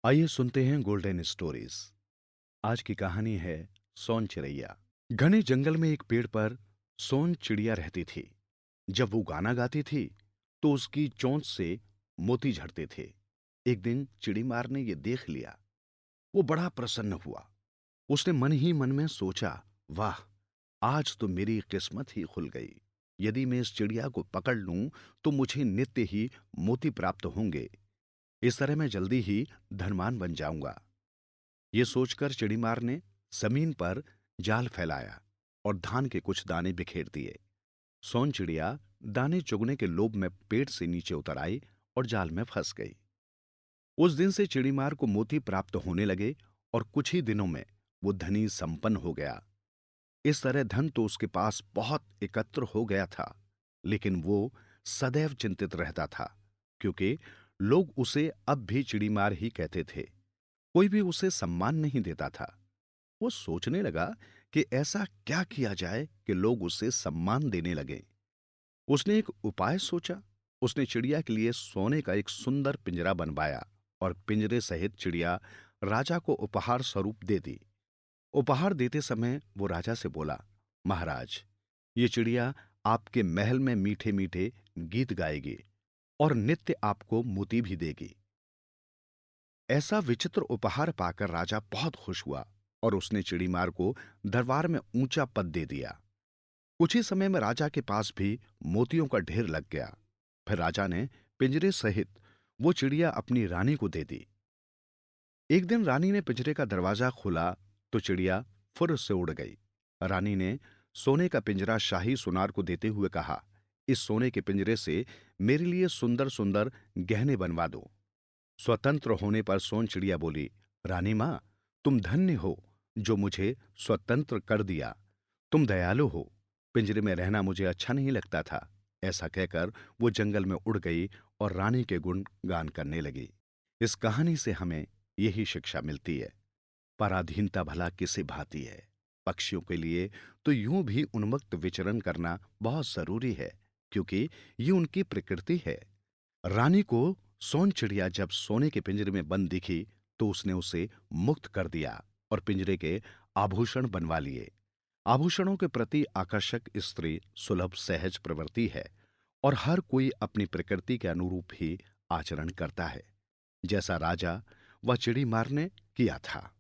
आइए सुनते हैं गोल्डन स्टोरीज। आज की कहानी है सोन चिड़ैया। घने जंगल में एक पेड़ पर सोन चिड़िया रहती थी। जब वो गाना गाती थी तो उसकी चोंच से मोती झड़ते थे। एक दिन चिड़ीमार ने ये देख लिया। वो बड़ा प्रसन्न हुआ। उसने मन ही मन में सोचा, वाह, आज तो मेरी किस्मत ही खुल गई। यदि मैं इस चिड़िया को पकड़ लूं तो मुझे नित्य ही मोती प्राप्त होंगे। इस तरह मैं जल्दी ही धनवान बन जाऊंगा। ये सोचकर चिड़ीमार ने जमीन पर जाल फैलाया और धान के कुछ दाने बिखेर दिए। सोन चिड़िया दाने चुगने के लोभ में पेड़ से नीचे उतर आई और जाल में फंस गई। उस दिन से चिड़ीमार को मोती प्राप्त होने लगे और कुछ ही दिनों में वो धनी संपन्न हो गया। इस तरह धन तो उसके पास बहुत एकत्र हो गया था, लेकिन वो सदैव चिंतित रहता था, क्योंकि लोग उसे अब भी चिड़ीमार ही कहते थे। कोई भी उसे सम्मान नहीं देता था। वो सोचने लगा कि ऐसा क्या किया जाए कि लोग उसे सम्मान देने लगे। उसने एक उपाय सोचा। उसने चिड़िया के लिए सोने का एक सुंदर पिंजरा बनवाया और पिंजरे सहित चिड़िया राजा को उपहार स्वरूप दे दी। उपहार देते समय वो राजा से बोला, महाराज, ये चिड़िया आपके महल में मीठे मीठे गीत गाएगी और नित्य आपको मोती भी देगी। ऐसा विचित्र उपहार पाकर राजा बहुत खुश हुआ और उसने चिड़ीमार को दरबार में ऊंचा पद दे दिया। कुछ ही समय में राजा के पास भी मोतियों का ढेर लग गया। फिर राजा ने पिंजरे सहित वो चिड़िया अपनी रानी को दे दी। एक दिन रानी ने पिंजरे का दरवाजा खोला तो चिड़िया फुर से उड़ गई। रानी ने सोने का पिंजरा शाही सुनार को देते हुए कहा, इस सोने के पिंजरे से मेरे लिए सुंदर सुंदर गहने बनवा दो। स्वतंत्र होने पर सोन चिड़िया बोली, रानी मां, तुम धन्य हो जो मुझे स्वतंत्र कर दिया। तुम दयालु हो। पिंजरे में रहना मुझे अच्छा नहीं लगता था। ऐसा कहकर वो जंगल में उड़ गई और रानी के गुण गान करने लगी। इस कहानी से हमें यही शिक्षा मिलती है, पराधीनता भला किसे भाती है। पक्षियों के लिए तो यूं भी उन्मुक्त विचरण करना बहुत जरूरी है, क्योंकि ये उनकी प्रकृति है। रानी को सोन चिड़िया जब सोने के पिंजरे में बंद दिखी तो उसने उसे मुक्त कर दिया और पिंजरे के आभूषण बनवा लिए। आभूषणों के प्रति आकर्षक स्त्री सुलभ सहज प्रवृत्ति है और हर कोई अपनी प्रकृति के अनुरूप ही आचरण करता है, जैसा राजा व चिड़ीमार ने किया था।